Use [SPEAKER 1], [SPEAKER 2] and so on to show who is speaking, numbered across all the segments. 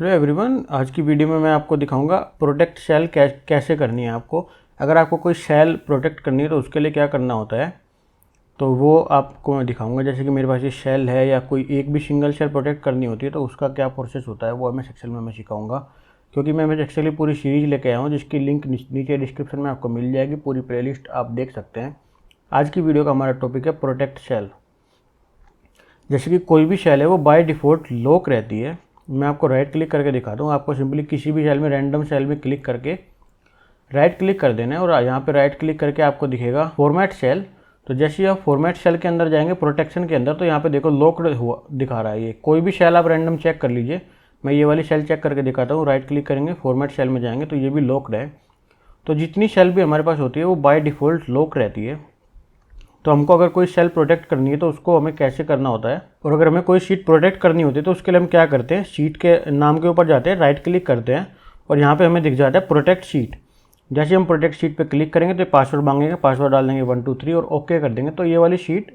[SPEAKER 1] Hello everyone, आज की video में मैं आपको दिखाऊंगा प्रोटेक्ट शेल कैसे करनी है। आपको अगर आपको कोई शेल प्रोटेक्ट करनी है तो उसके लिए क्या करना होता है, तो वो आपको मैं दिखाऊंगा। जैसे कि मेरे पास ये शेल है या कोई एक भी सिंगल शेल प्रोटेक्ट करनी होती है तो उसका क्या प्रोसेस होता है वो मैं एक्सेल में सिखाऊंगा। क्योंकि मैं एक्चुअली पूरी सीरीज़ लेके आया हूँ जिसकी लिंक नीचे डिस्क्रिप्शन में आपको मिल जाएगी। पूरी प्लेलिस्ट आप देख सकते हैं। आज की वीडियो का हमारा टॉपिक है प्रोटेक्ट शेल। जैसे कि कोई भी शेल है वो बाय डिफ़ॉल्ट लॉक रहती है। मैं आपको राइट क्लिक करके दिखाता हूँ। आपको सिंपली किसी भी सेल में रैंडम सेल में क्लिक करके राइट क्लिक कर देना है और यहाँ पे राइट क्लिक करके आपको दिखेगा फॉर्मेट सेल। तो जैसे ही आप फॉर्मेट सेल के अंदर जाएंगे प्रोटेक्शन के अंदर, तो यहाँ पे देखो लॉक्ड हुआ दिखा रहा है। ये कोई भी सेल आप रैंडम चेक कर लीजिए। मैं ये वाली सेल चेक करके दिखाता हूँ। राइट क्लिक करेंगे, फॉर्मेट सेल में जाएंगे तो ये भी लॉक्ड है। तो जितनी सेल भी हमारे पास होती है वो बाय डिफ़ॉल्ट लॉक रहती है। तो हमको अगर कोई सेल प्रोटेक्ट करनी है तो उसको हमें कैसे करना होता है, और अगर हमें कोई शीट प्रोटेक्ट करनी होती है तो उसके लिए हम क्या करते हैं, शीट के नाम के ऊपर जाते हैं, राइट क्लिक करते हैं और यहाँ पे हमें दिख जाता है प्रोटेक्ट शीट। जैसे हम प्रोटेक्ट शीट पे क्लिक करेंगे तो पासवर्ड मांगेंगे, पासवर्ड डाल देंगे 1 2 3 और ओके कर देंगे। तो ये वाली शीट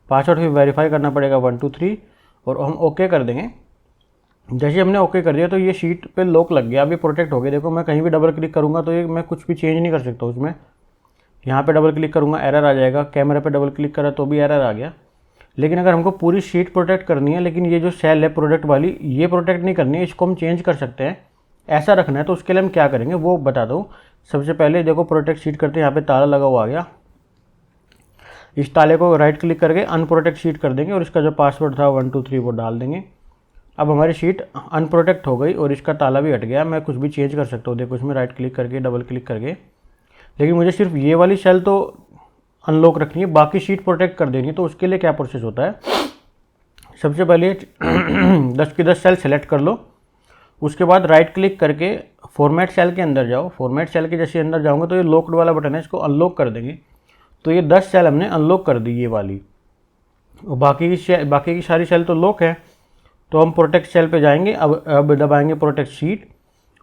[SPEAKER 1] पासवर्ड फिर वेरीफाई करना पड़ेगा 1 2 3 और हम ओके कर देंगे। जैसे हमने ओके कर दिया तो ये शीट पे लॉक लग गया, अभी प्रोटेक्ट हो गया। देखो मैं कहीं भी डबल क्लिक करूँगा तो ये मैं कुछ भी चेंज नहीं कर सकता उसमें। यहाँ पे डबल क्लिक करूँगा एरर आ जाएगा, कैमरा पे डबल क्लिक करा तो भी एरर आ गया। लेकिन अगर हमको पूरी शीट प्रोटेक्ट करनी है, लेकिन ये जो सेल है प्रोटेक्ट वाली ये प्रोटेक्ट नहीं करनी है, इसको हम चेंज कर सकते हैं, ऐसा रखना है। तो उसके लिए हम क्या करेंगे वो बता दूँ। सबसे पहले देखो प्रोटेक्ट शीट करते हैं, यहाँ पे ताला लगा हुआ आ गया। इस ताले को राइट क्लिक करके अनप्रोटेक्ट शीट कर देंगे और इसका जो पासवर्ड था 1 2 3 वो डाल देंगे। अब हमारी शीट अनप्रोटेक्ट हो गई और इसका ताला भी हट गया। मैं कुछ भी चेंज कर सकता हूँ, देखो इसमें राइट क्लिक करके डबल क्लिक करके। लेकिन मुझे सिर्फ ये वाली सेल तो अनलॉक रखनी है, बाकी शीट प्रोटेक्ट कर देनी है। तो उसके लिए क्या प्रोसेस होता है, सबसे पहले 10 की 10 सेल सेलेक्ट कर लो। उसके बाद राइट क्लिक करके फॉर्मेट सेल के अंदर जाओ। फॉर्मेट सेल के जैसे अंदर जाऊंगा तो ये लॉक्ड वाला बटन है, इसको अनलॉक कर देंगे। तो ये 10 सेल हमने अनलॉक कर दी ये वाली, और बाकी की सारी सेल तो लॉक है। तो हम प्रोटेक्ट सेल पे जाएंगे, अब दबाएंगे प्रोटेक्ट शीट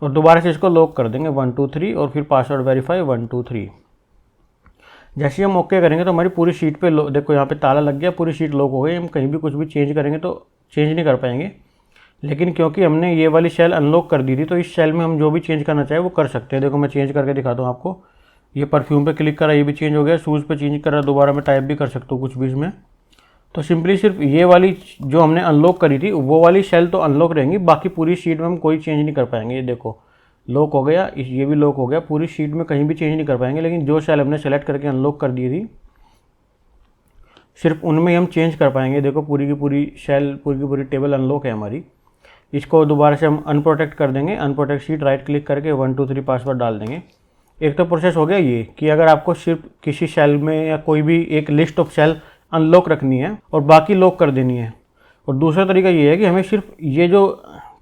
[SPEAKER 1] और दोबारा से इसको लॉक कर देंगे 1 2 3 और फिर पासवर्ड वेरीफाई 1 2 3। जैसे ही हम ओके करेंगे तो हमारी पूरी शीट पे देखो यहाँ पे ताला लग गया, पूरी शीट लॉक हो गई। हम कहीं भी कुछ भी चेंज करेंगे तो चेंज नहीं कर पाएंगे। लेकिन क्योंकि हमने ये वाली सेल अनलॉक कर दी थी तो इस सेल में हम जो भी चेंज करना चाहे वो कर सकते हैं। देखो मैं चेंज करके दिखाता हूँ आपको। ये परफ्यूम पे क्लिक करा, ये भी चेंज हो गया। शूज़ पे चेंज करा, दोबारा मैं टाइप भी कर सकता हूँ कुछ भी इसमें। तो सिंपली सिर्फ ये वाली जो हमने अनलॉक करी थी वो वाली सेल तो अनलॉक रहेंगी, बाकी पूरी शीट में हम कोई चेंज नहीं कर पाएंगे। ये देखो लॉक हो गया, ये भी लॉक हो गया, पूरी शीट में कहीं भी चेंज नहीं कर पाएंगे। लेकिन जो सेल हमने सेलेक्ट करके अनलॉक कर दी थी सिर्फ उनमें हम चेंज कर पाएंगे। देखो पूरी की पूरी सेल, पूरी की पूरी टेबल अनलॉक है हमारी। इसको दोबारा से हम अनप्रोटेक्ट कर देंगे। अनप्रोटेक्ट शीट राइट क्लिक करके 1 2 3 पासवर्ड डाल देंगे। एक तो प्रोसेस हो गया ये कि अगर आपको सिर्फ किसी सेल में या कोई भी एक लिस्ट ऑफ सेल अनलॉक रखनी है और बाकी लॉक कर देनी है। और दूसरा तरीका ये है कि हमें सिर्फ ये जो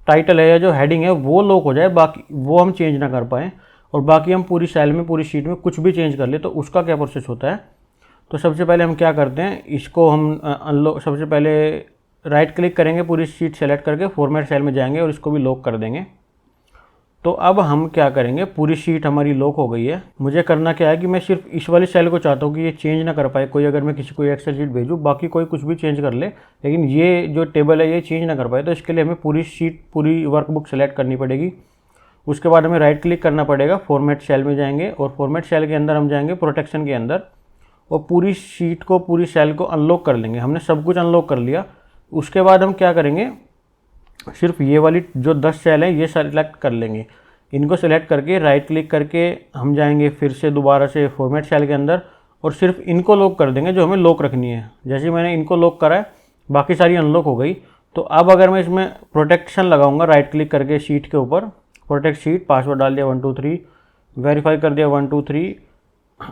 [SPEAKER 1] टाइटल है या जो हेडिंग है वो लॉक हो जाए, बाकी वो हम चेंज ना कर पाएँ, और बाकी हम पूरी सेल में पूरी शीट में कुछ भी चेंज कर ले। तो उसका क्या प्रोसेस होता है, तो सबसे पहले हम क्या करते हैं, इसको हम अनलॉक सबसे पहले राइट क्लिक करेंगे, पूरी शीट सेलेक्ट करके फॉर्मेट सेल में जाएंगे और इसको भी लॉक कर देंगे। तो अब हम क्या करेंगे, पूरी शीट हमारी लॉक हो गई है। मुझे करना क्या है कि मैं सिर्फ इस वाली सेल को चाहता हूँ कि ये चेंज ना कर पाए कोई। अगर मैं किसी को एक्सेल शीट भेजूँ बाकी कोई कुछ भी चेंज कर ले, लेकिन ये जो टेबल है ये चेंज ना कर पाए, तो इसके लिए हमें पूरी शीट, पूरी वर्कबुक सेलेक्ट करनी पड़ेगी। उसके बाद हमें राइट क्लिक करना पड़ेगा, फॉर्मेट सेल में जाएंगे और फॉर्मेट सेल के अंदर हम जाएंगे प्रोटेक्शन के अंदर और पूरी शीट को, पूरी सेल को अनलॉक कर लेंगे। हमने सब कुछ अनलॉक कर लिया। उसके बाद हम क्या करेंगे, सिर्फ ये वाली जो 10 सेल है ये सेलेक्ट कर लेंगे। इनको सेलेक्ट करके राइट क्लिक करके हम जाएंगे फिर से दोबारा से फॉर्मेट सेल के अंदर और सिर्फ इनको लॉक कर देंगे जो हमें लॉक रखनी है। जैसे मैंने इनको लॉक करा है, बाकी सारी अनलॉक हो गई। तो अब अगर मैं इसमें प्रोटेक्शन लगाऊंगा राइट क्लिक करके शीट के ऊपर, प्रोटेक्ट शीट, पासवर्ड डाल दिया 1 2 3, वेरीफाई कर दिया 1 2 3।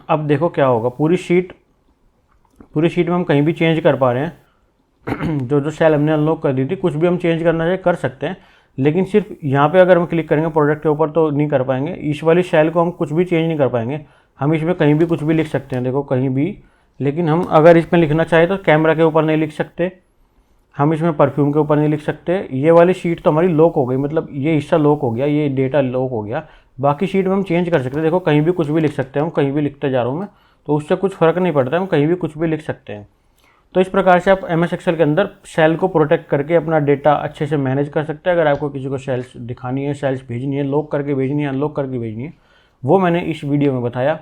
[SPEAKER 1] अब देखो क्या होगा, पूरी शीट में हम कहीं भी चेंज कर पा रहे हैं। जो सेल हमने अनलॉक कर दी थी, कुछ भी हम चेंज करना चाहिए कर सकते हैं। लेकिन सिर्फ यहाँ पे अगर हम क्लिक करेंगे प्रोडक्ट के ऊपर तो नहीं कर पाएंगे। इस वाली सेल को हम कुछ भी चेंज नहीं कर पाएंगे। हम इसमें कहीं भी कुछ भी लिख सकते हैं, देखो कहीं भी। लेकिन हम अगर इसमें लिखना चाहे तो कैमरा के ऊपर नहीं लिख सकते, हम इसमें परफ्यूम के ऊपर नहीं लिख सकते। ये वाली शीट तो हमारी लॉक हो गई, मतलब ये हिस्सा लॉक हो गया, ये डेटा लॉक हो गया। बाकी शीट में हम चेंज कर सकते हैं। देखो कहीं भी कुछ भी लिख सकते हैं, हम कहीं भी लिखते जा रहा हूँ मैं, तो उससे कुछ फ़र्क नहीं पड़ता है, हम कहीं भी कुछ भी लिख सकते हैं। तो इस प्रकार से आप MS एक्सेल के अंदर सेल को प्रोटेक्ट करके अपना डेटा अच्छे से मैनेज कर सकते हैं। अगर आपको किसी को सेल्स दिखानी है, सेल्स भेजनी है, लॉक करके भेजनी है, अनलॉक करके भेजनी है, वो मैंने इस वीडियो में बताया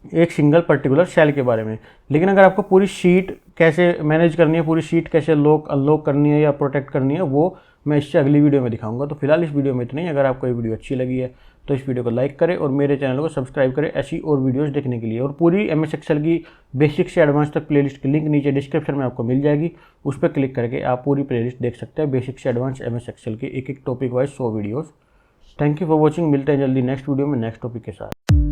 [SPEAKER 1] एक सिंगल पर्टिकुलर सेल के बारे में। लेकिन अगर आपको पूरी शीट कैसे मैनेज करनी है, पूरी शीट कैसे लॉक अनलॉक करनी है या प्रोटेक्ट करनी है, वो मैं इससे अगली वीडियो में दिखाऊंगा। तो फिलहाल इस वीडियो में इतना ही। अगर आपको ये वीडियो अच्छी लगी है तो इस वीडियो को लाइक करें और मेरे चैनल को सब्सक्राइब करें ऐसी और वीडियोस देखने के लिए। और पूरी MS एक्सेल की बेसिक से एडवांस तक प्लेलिस्ट की लिंक नीचे डिस्क्रिप्शन में आपको मिल जाएगी, उस पर क्लिक करके आप पूरी प्लेलिस्ट देख सकते हैं। बेसिक से एडवांस MS एक्सेल के एक एक topic wise 100 videos. Thank you for watching. मिलते हैं जल्दी नेक्स्ट वीडियो में नेक्स्ट टॉपिक के साथ।